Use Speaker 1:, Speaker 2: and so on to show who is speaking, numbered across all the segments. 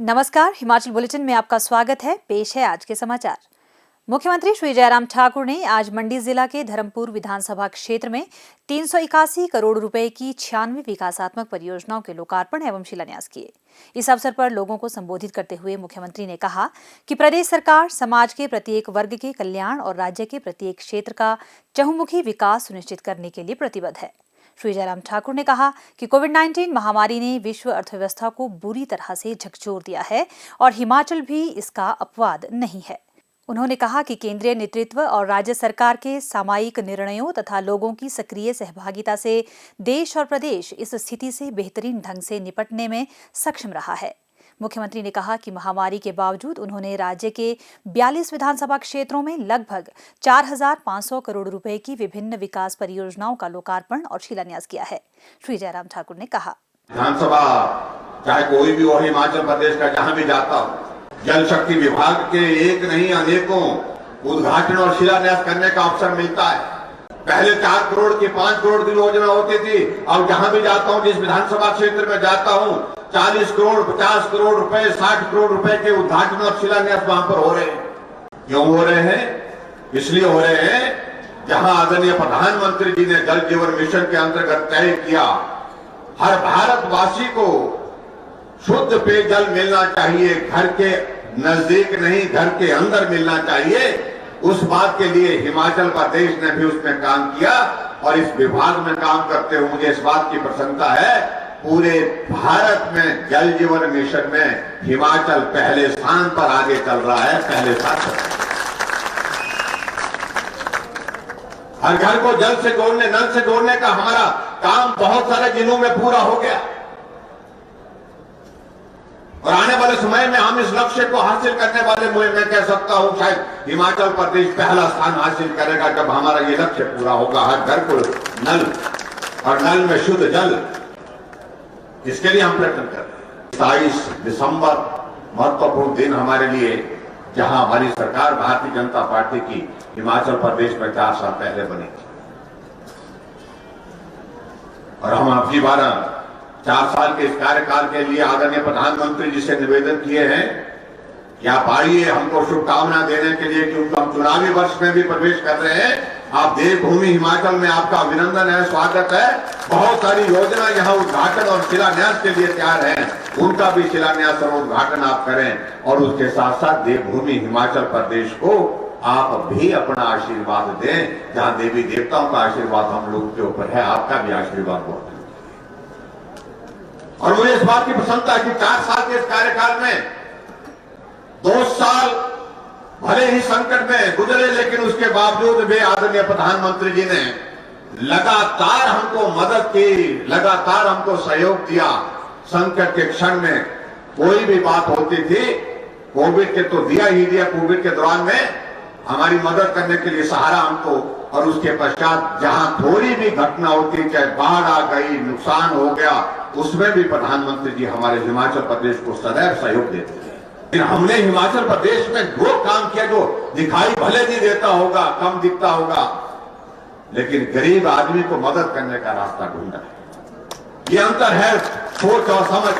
Speaker 1: नमस्कार, हिमाचल बुलेटिन में आपका स्वागत है। पेश है आज के समाचार। मुख्यमंत्री श्री जयराम ठाकुर ने आज मंडी जिला के धर्मपुर विधानसभा क्षेत्र में 381 करोड़ रुपए की 96 विकासात्मक परियोजनाओं के लोकार्पण एवं शिलान्यास किए। इस अवसर पर लोगों को संबोधित करते हुए मुख्यमंत्री ने कहा कि प्रदेश सरकार समाज के प्रत्येक वर्ग के कल्याण और राज्य के प्रत्येक क्षेत्र का चहुमुखी विकास सुनिश्चित करने के लिए प्रतिबद्ध है। श्री जयराम ठाकुर ने कहा कि कोविड-19 महामारी ने विश्व अर्थव्यवस्था को बुरी तरह से झकझोर दिया है और हिमाचल भी इसका अपवाद नहीं है। उन्होंने कहा कि केंद्रीय नेतृत्व और राज्य सरकार के सामयिक निर्णयों तथा लोगों की सक्रिय सहभागिता से देश और प्रदेश इस स्थिति से बेहतरीन ढंग से निपटने में सक्षम रहा है। मुख्यमंत्री ने कहा कि महामारी के बावजूद उन्होंने राज्य के 42 विधानसभा क्षेत्रों में लगभग 4,500 करोड़ रुपए की विभिन्न विकास परियोजनाओं का लोकार्पण और शिलान्यास किया है। श्री जयराम ठाकुर ने कहा,
Speaker 2: विधानसभा चाहे कोई भी हो, हिमाचल प्रदेश का जहां भी जाता हूं, जल शक्ति विभाग के एक नहीं अनेकों उद्घाटन और शिलान्यास करने का अवसर मिलता है। पहले 4 करोड़ की 5 करोड़ की योजना होती थी। अब जहां भी जाता हूं, जिस विधानसभा क्षेत्र में जाता हूं, 40 करोड़ 50 करोड़ रुपए 60 करोड़ रुपए के उद्घाटन और शिलान्यास वहां पर हो रहे हैं। क्यों हो रहे हैं? इसलिए हो रहे हैं जहां आदरणीय प्रधानमंत्री जी ने जल जीवन मिशन के अंतर्गत तय किया, हर भारतवासी को शुद्ध पेयजल मिलना चाहिए, घर के नजदीक नहीं घर के अंदर मिलना चाहिए। उस बात के लिए हिमाचल प्रदेश ने भी उसमें काम किया और इस विभाग में काम करते हुए मुझे इस बात की प्रसन्नता है, पूरे भारत में जल जीवन मिशन में हिमाचल पहले स्थान पर आगे चल रहा है। पहले स्थान पर हर घर को जल से जोड़ने, नल से जोड़ने का हमारा काम बहुत सारे जिलों में पूरा हो गया और आने वाले समय में हम इस लक्ष्य को हासिल करने वाले मैं कह सकता हूं शायद हिमाचल प्रदेश पहला स्थान हासिल करेगा जब हमारा ये लक्ष्य पूरा होगा। हर घर को नल और नल में शुद्ध जल, इसके लिए हम प्रयत्न कर रहे हैं। 27 दिसंबर महत्वपूर्ण दिन हमारे लिए, जहां हमारी सरकार भारतीय जनता पार्टी की हिमाचल प्रदेश में 4 साल पहले बनी थी और हम अबकी बार 4 साल के इस कार्यकाल के लिए आदरणीय प्रधानमंत्री जी से निवेदन किए हैं कि आप आइए, हमको शुभकामना देने के लिए, क्योंकि हम चुनावी वर्ष में भी प्रवेश कर रहे हैं। आप देवभूमि हिमाचल में आपका अभिनंदन है, स्वागत है। बहुत सारी योजना यहाँ उद्घाटन और शिलान्यास के लिए तैयार है, उनका भी शिलान्यास और उद्घाटन आप करें और उसके साथ साथ देवभूमि हिमाचल प्रदेश को आप भी अपना आशीर्वाद दें। जहां देवी देवताओं का आशीर्वाद हम लोगों के ऊपर है, आपका भी आशीर्वाद हो। और मुझे इस बात की प्रसन्नता है कि 4 साल के इस कार्यकाल में 2 साल भले ही संकट में गुजरे, लेकिन उसके बावजूद भी आदरणीय प्रधानमंत्री जी ने लगातार हमको मदद की, लगातार हमको सहयोग दिया। संकट के क्षण में कोई भी बात होती थी, कोविड के तो दिया ही दिया, कोविड के दौरान में हमारी मदद करने के लिए सहारा हमको, और उसके पश्चात जहां थोड़ी भी घटना होती, चाहे बाढ़ आ गई, नुकसान हो गया, उसमें भी प्रधानमंत्री जी हमारे हिमाचल प्रदेश को सदैव सहयोग देते थे। लेकिन हमने हिमाचल प्रदेश में वो काम किया जो दिखाई भले नहीं देता होगा, कम दिखता होगा, लेकिन गरीब आदमी को मदद करने का रास्ता ढूंढा है। ये अंतर है सोच और समझ।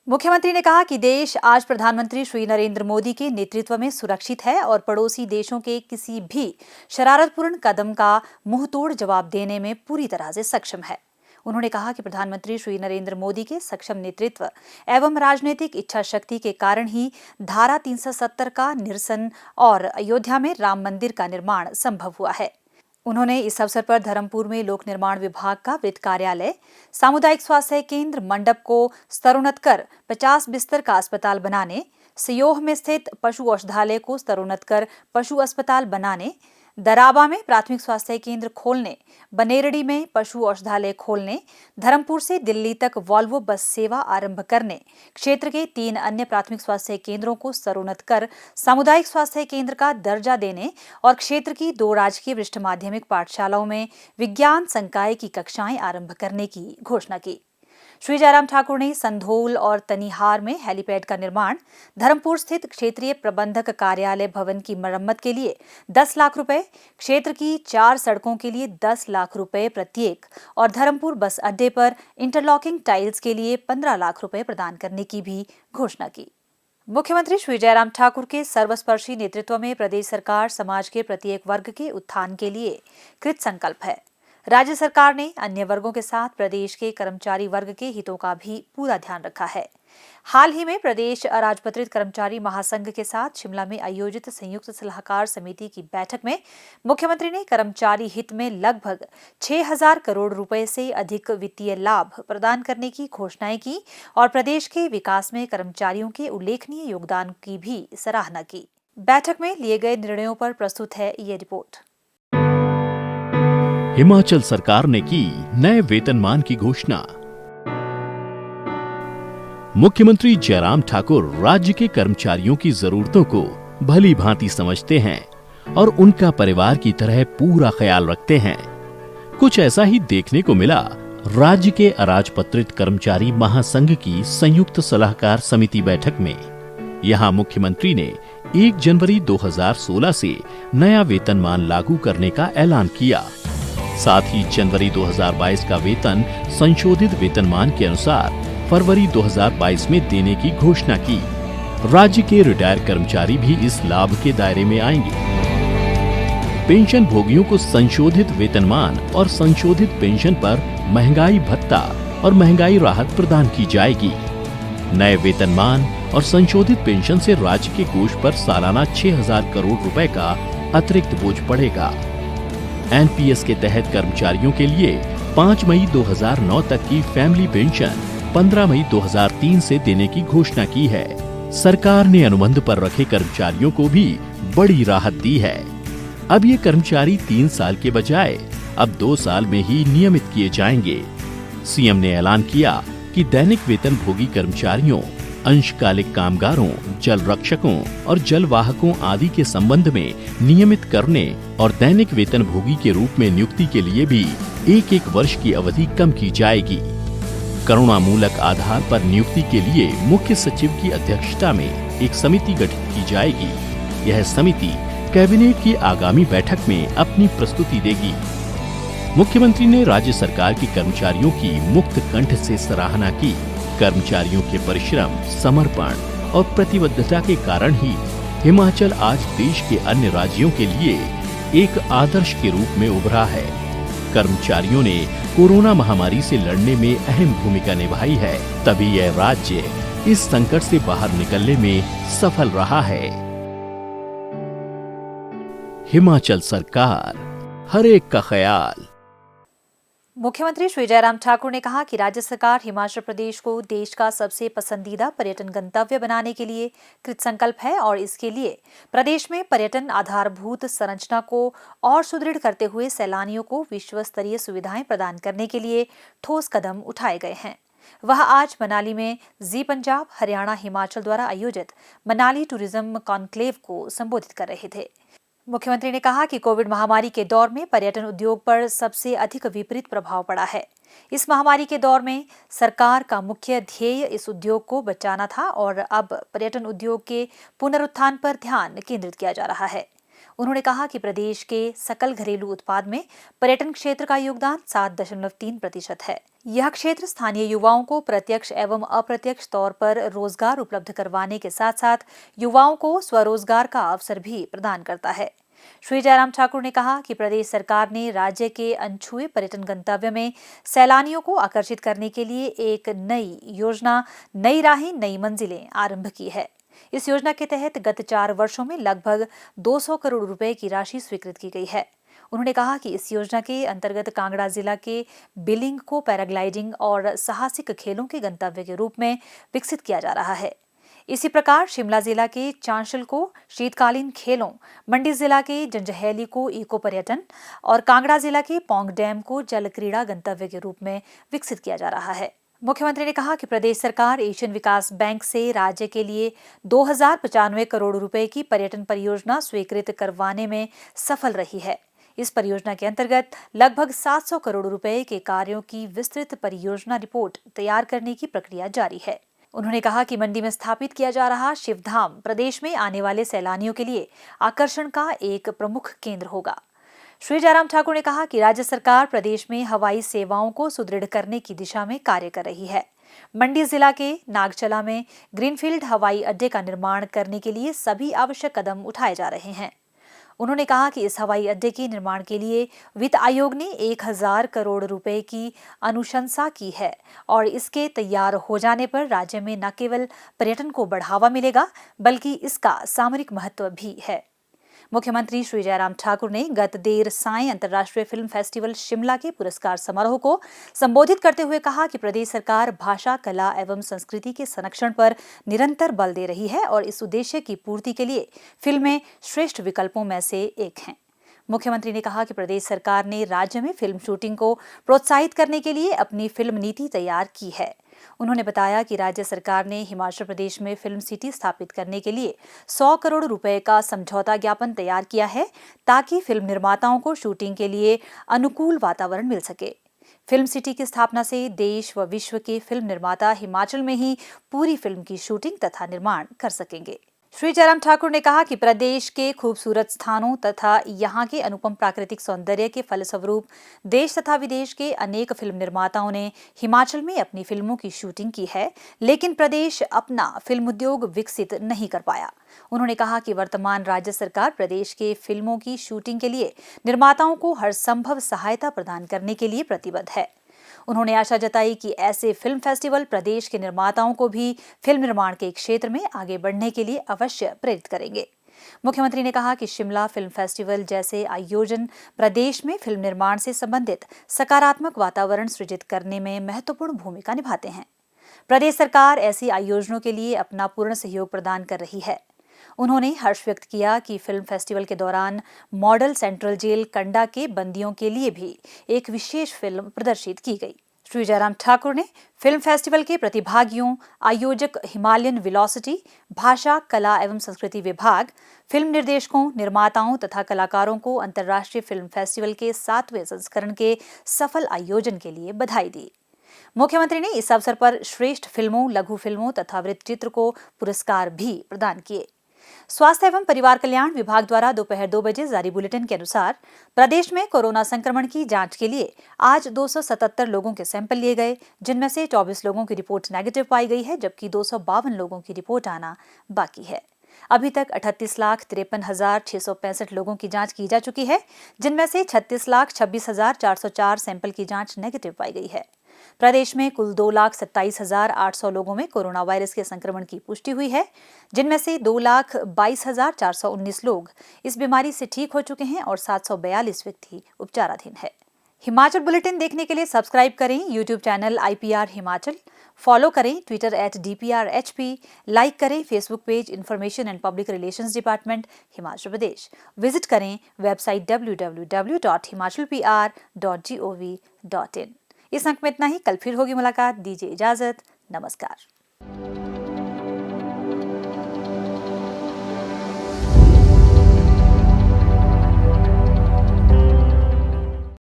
Speaker 1: मुख्यमंत्री ने कहा कि देश आज प्रधानमंत्री श्री नरेंद्र मोदी के नेतृत्व में सुरक्षित है और पड़ोसी देशों के किसी भी शरारतपूर्ण कदम का मुंहतोड़ जवाब देने में पूरी तरह से सक्षम है। उन्होंने कहा कि प्रधानमंत्री श्री नरेंद्र मोदी के सक्षम नेतृत्व एवं राजनीतिक इच्छा शक्ति के कारण ही धारा 370 का निरसन और अयोध्या में राम मंदिर का निर्माण संभव हुआ है। उन्होंने इस अवसर पर धर्मपुर में लोक निर्माण विभाग का वृत्त कार्यालय, सामुदायिक स्वास्थ्य केंद्र मंडप को स्तरोन्नत कर 50 बिस्तर का अस्पताल बनाने, सियोह में स्थित पशु औषधालय को स्तरोन्नत कर पशु अस्पताल बनाने, दराबा में प्राथमिक स्वास्थ्य केंद्र खोलने, बनेरडी में पशु औषधालय खोलने, धर्मपुर से दिल्ली तक वॉल्वो बस सेवा आरंभ करने, क्षेत्र के 3 अन्य प्राथमिक स्वास्थ्य केंद्रों को स्तरोन्नत कर सामुदायिक स्वास्थ्य केंद्र का दर्जा देने और क्षेत्र की 2 राजकीय वरिष्ठ माध्यमिक पाठशालाओं में विज्ञान संकाय की कक्षाएं आरंभ करने की घोषणा की। श्री जयराम ठाकुर ने संधोल और तनिहार में हेलीपैड का निर्माण, धर्मपुर स्थित क्षेत्रीय प्रबंधक कार्यालय भवन की मरम्मत के लिए 10 लाख रुपए, क्षेत्र की 4 सड़कों के लिए 10 लाख रुपए प्रत्येक और धर्मपुर बस अड्डे पर इंटरलॉकिंग टाइल्स के लिए 15 लाख रुपए प्रदान करने की भी घोषणा की। मुख्यमंत्री श्री जयराम ठाकुर के सर्वस्पर्शी नेतृत्व में प्रदेश सरकार समाज के प्रत्येक वर्ग के उत्थान के लिए कृत संकल्प है। राज्य सरकार ने अन्य वर्गों के साथ प्रदेश के कर्मचारी वर्ग के हितों का भी पूरा ध्यान रखा है। हाल ही में प्रदेश अराजपत्रित कर्मचारी महासंघ के साथ शिमला में आयोजित संयुक्त सलाहकार समिति की बैठक में मुख्यमंत्री ने कर्मचारी हित में लगभग 6,000 करोड़ रुपए से अधिक वित्तीय लाभ प्रदान करने की घोषणाएं की और प्रदेश के विकास में कर्मचारियों के उल्लेखनीय योगदान की भी सराहना की। बैठक में लिए गए निर्णयों पर प्रस्तुत है ये रिपोर्ट।
Speaker 3: हिमाचल सरकार ने की नए वेतनमान की घोषणा। मुख्यमंत्री जयराम ठाकुर राज्य के कर्मचारियों की जरूरतों को भली भांति समझते हैं और उनका परिवार की तरह पूरा ख्याल रखते हैं। कुछ ऐसा ही देखने को मिला राज्य के अराजपत्रित कर्मचारी महासंघ की संयुक्त सलाहकार समिति बैठक में। यहां मुख्यमंत्री ने 1 जनवरी 2016 से नया वेतनमान लागू करने का ऐलान किया। साथ ही जनवरी 2022 का वेतन संशोधित वेतनमान के अनुसार फरवरी 2022 में देने की घोषणा की। राज्य के रिटायर कर्मचारी भी इस लाभ के दायरे में आएंगे। पेंशन भोगियों को संशोधित वेतनमान और संशोधित पेंशन पर महंगाई भत्ता और महंगाई राहत प्रदान की जाएगी। नए वेतनमान और संशोधित पेंशन से राज्य के कोष पर सालाना 6,000 करोड़ रुपए का अतिरिक्त बोझ पड़ेगा। एनपीएस के तहत कर्मचारियों के लिए 5 मई 2009 तक की फैमिली पेंशन 15 मई 2003 से देने की घोषणा की है। सरकार ने अनुबंध पर रखे कर्मचारियों को भी बड़ी राहत दी है। अब ये कर्मचारी 3 साल के बजाय अब 2 साल में ही नियमित किए जाएंगे। सीएम ने ऐलान किया कि दैनिक वेतन भोगी कर्मचारियों, अंशकालिक कामगारों, जल रक्षकों और जल वाहकों आदि के संबंध में नियमित करने और दैनिक वेतन भोगी के रूप में नियुक्ति के लिए भी 1-1 वर्ष की अवधि कम की जाएगी। करुणामूलक आधार पर नियुक्ति के लिए मुख्य सचिव की अध्यक्षता में एक समिति गठित की जाएगी। यह समिति कैबिनेट की आगामी बैठक में अपनी प्रस्तुति देगी। मुख्यमंत्री ने राज्य सरकार के कर्मचारियों की मुक्त कंठ से सराहना की। कर्मचारियों के परिश्रम, समर्पण और प्रतिबद्धता के कारण ही हिमाचल आज देश के अन्य राज्यों के लिए एक आदर्श के रूप में उभरा है। कर्मचारियों ने कोरोना महामारी से लड़ने में अहम भूमिका निभाई है, तभी यह राज्य इस संकट से बाहर निकलने में सफल रहा है। हिमाचल सरकार, हर एक का ख्याल।
Speaker 1: मुख्यमंत्री श्री जयराम ठाकुर ने कहा कि राज्य सरकार हिमाचल प्रदेश को देश का सबसे पसंदीदा पर्यटन गंतव्य बनाने के लिए कृतसंकल्प है और इसके लिए प्रदेश में पर्यटन आधारभूत संरचना को और सुदृढ़ करते हुए सैलानियों को विश्व स्तरीय सुविधाएं प्रदान करने के लिए ठोस कदम उठाए गए हैं। वह आज मनाली में जी पंजाब, हरियाणा, हिमाचल द्वारा आयोजित मनाली टूरिज्म कॉन्क्लेव को संबोधित कर रहे थे। मुख्यमंत्री ने कहा कि कोविड महामारी के दौर में पर्यटन उद्योग पर सबसे अधिक विपरीत प्रभाव पड़ा है। इस महामारी के दौर में सरकार का मुख्य ध्येय इस उद्योग को बचाना था और अब पर्यटन उद्योग के पुनरुत्थान पर ध्यान केंद्रित किया जा रहा है। उन्होंने कहा कि प्रदेश के सकल घरेलू उत्पाद में पर्यटन क्षेत्र का योगदान 7.3% है। यह क्षेत्र स्थानीय युवाओं को प्रत्यक्ष एवं अप्रत्यक्ष तौर पर रोजगार उपलब्ध करवाने के साथ साथ युवाओं को स्वरोजगार का अवसर भी प्रदान करता है। श्री जयराम ठाकुर ने कहा कि प्रदेश सरकार ने राज्य के अनछुए पर्यटन गंतव्य में सैलानियों को आकर्षित करने के लिए एक नई योजना नई राहें नई मंजिलें आरंभ की है। इस योजना के तहत गत 4 वर्षों में लगभग 200 करोड़ रुपए की राशि स्वीकृत की गई है। उन्होंने कहा कि इस योजना के अंतर्गत कांगड़ा जिला के बिलिंग को पैराग्लाइडिंग और साहसिक खेलों के गंतव्य के रूप में विकसित किया जा रहा है। इसी प्रकार शिमला जिला के चांशल को शीतकालीन खेलों, मंडी जिला के जंजैहली को इको पर्यटन और कांगड़ा जिला के पौंग डैम को जल क्रीड़ा गंतव्य के रूप में विकसित किया जा रहा है। मुख्यमंत्री ने कहा कि प्रदेश सरकार एशियन विकास बैंक से राज्य के लिए 2095 करोड़ रुपए की पर्यटन परियोजना स्वीकृत करवाने में सफल रही है। इस परियोजना के अंतर्गत लगभग 700 करोड़ रुपए के कार्यों की विस्तृत परियोजना रिपोर्ट तैयार करने की प्रक्रिया जारी है। उन्होंने कहा कि मंडी में स्थापित किया जा रहा शिवधाम प्रदेश में आने वाले सैलानियों के लिए आकर्षण का एक प्रमुख केंद्र होगा। श्री जयराम ठाकुर ने कहा कि राज्य सरकार प्रदेश में हवाई सेवाओं को सुदृढ़ करने की दिशा में कार्य कर रही है। मंडी जिला के नागचला में ग्रीनफील्ड हवाई अड्डे का निर्माण करने के लिए सभी आवश्यक कदम उठाए जा रहे हैं। उन्होंने कहा कि इस हवाई अड्डे के निर्माण के लिए वित्त आयोग ने 1000 करोड़ रुपए की अनुशंसा की है और इसके तैयार हो जाने पर राज्य में न केवल पर्यटन को बढ़ावा मिलेगा बल्कि इसका सामरिक महत्व भी है। मुख्यमंत्री श्री जयराम ठाकुर ने गत देर सायं अंतर्राष्ट्रीय फिल्म फेस्टिवल शिमला के पुरस्कार समारोह को संबोधित करते हुए कहा कि प्रदेश सरकार भाषा, कला एवं संस्कृति के संरक्षण पर निरंतर बल दे रही है और इस उद्देश्य की पूर्ति के लिए फिल्में श्रेष्ठ विकल्पों में से एक हैं। मुख्यमंत्री ने कहा कि प्रदेश सरकार ने राज्य में फिल्म शूटिंग को प्रोत्साहित करने के लिए अपनी फिल्म नीति तैयार की है। उन्होंने बताया कि राज्य सरकार ने हिमाचल प्रदेश में फिल्म सिटी स्थापित करने के लिए 100 करोड़ रुपए का समझौता ज्ञापन तैयार किया है ताकि फिल्म निर्माताओं को शूटिंग के लिए अनुकूल वातावरण मिल सके। फिल्म सिटी की स्थापना से देश व विश्व के फिल्म निर्माता हिमाचल में ही पूरी फिल्म की शूटिंग तथा निर्माण कर सकेंगे। श्री जयराम ठाकुर ने कहा कि प्रदेश के खूबसूरत स्थानों तथा यहाँ के अनुपम प्राकृतिक सौंदर्य के फलस्वरूप देश तथा विदेश के अनेक फिल्म निर्माताओं ने हिमाचल में अपनी फिल्मों की शूटिंग की है, लेकिन प्रदेश अपना फिल्म उद्योग विकसित नहीं कर पाया। उन्होंने कहा कि वर्तमान राज्य सरकार प्रदेश के फिल्मों की शूटिंग के लिए निर्माताओं को हर संभव सहायता प्रदान करने के लिए प्रतिबद्ध है। उन्होंने आशा जताई कि ऐसे फिल्म फेस्टिवल प्रदेश के निर्माताओं को भी फिल्म निर्माण के क्षेत्र में आगे बढ़ने के लिए अवश्य प्रेरित करेंगे। मुख्यमंत्री ने कहा कि शिमला फिल्म फेस्टिवल जैसे आयोजन प्रदेश में फिल्म निर्माण से संबंधित सकारात्मक वातावरण सृजित करने में महत्वपूर्ण भूमिका निभाते हैं। प्रदेश सरकार ऐसे आयोजनों के लिए अपना पूर्ण सहयोग प्रदान कर रही है। उन्होंने हर्ष व्यक्त किया कि फिल्म फेस्टिवल के दौरान मॉडल सेंट्रल जेल कंडा के बंदियों के लिए भी एक विशेष फिल्म प्रदर्शित की गई। श्री जयराम ठाकुर ने फिल्म फेस्टिवल के प्रतिभागियों, आयोजक हिमालयन वेलोसिटी, भाषा, कला एवं संस्कृति विभाग, फिल्म निर्देशकों, निर्माताओं तथा कलाकारों को अंतर्राष्ट्रीय फिल्म फेस्टिवल के 7वें संस्करण के सफल आयोजन के लिए बधाई दी। मुख्यमंत्री ने इस अवसर पर श्रेष्ठ फिल्मों, लघु फिल्मों तथा वृत्तचित्र को पुरस्कार भी प्रदान किए। स्वास्थ्य एवं परिवार कल्याण विभाग द्वारा दोपहर 2 बजे जारी बुलेटिन के अनुसार प्रदेश में कोरोना संक्रमण की जांच के लिए आज 277 लोगों के सैंपल लिए गए, जिनमें से 24 लोगों की रिपोर्ट नेगेटिव पाई गई है, जबकि 252 लोगों की रिपोर्ट आना बाकी है। अभी तक 38,53,665 लोगों की जांच की जा चुकी है, जिनमें से 36,26,404 सैंपल की जांच नेगेटिव पाई गई है। प्रदेश में कुल 2,27,800 लोगों में कोरोना वायरस के संक्रमण की पुष्टि हुई है, जिनमें से 2,22,419 लोग इस बीमारी से ठीक हो चुके हैं और 742 व्यक्ति उपचाराधीन है। हिमाचल बुलेटिन देखने के लिए सब्सक्राइब करें YouTube channel IPR Himachal, follow करें ट्विटर @DPRHP, लाइक करें Facebook page information and public relations department Himachal Pradesh, visit करें वेबसाइट www.himachalpr.gov.in। इस अंक में इतना ही। कल फिर होगी मुलाकात। दीजिए इजाजत। नमस्कार।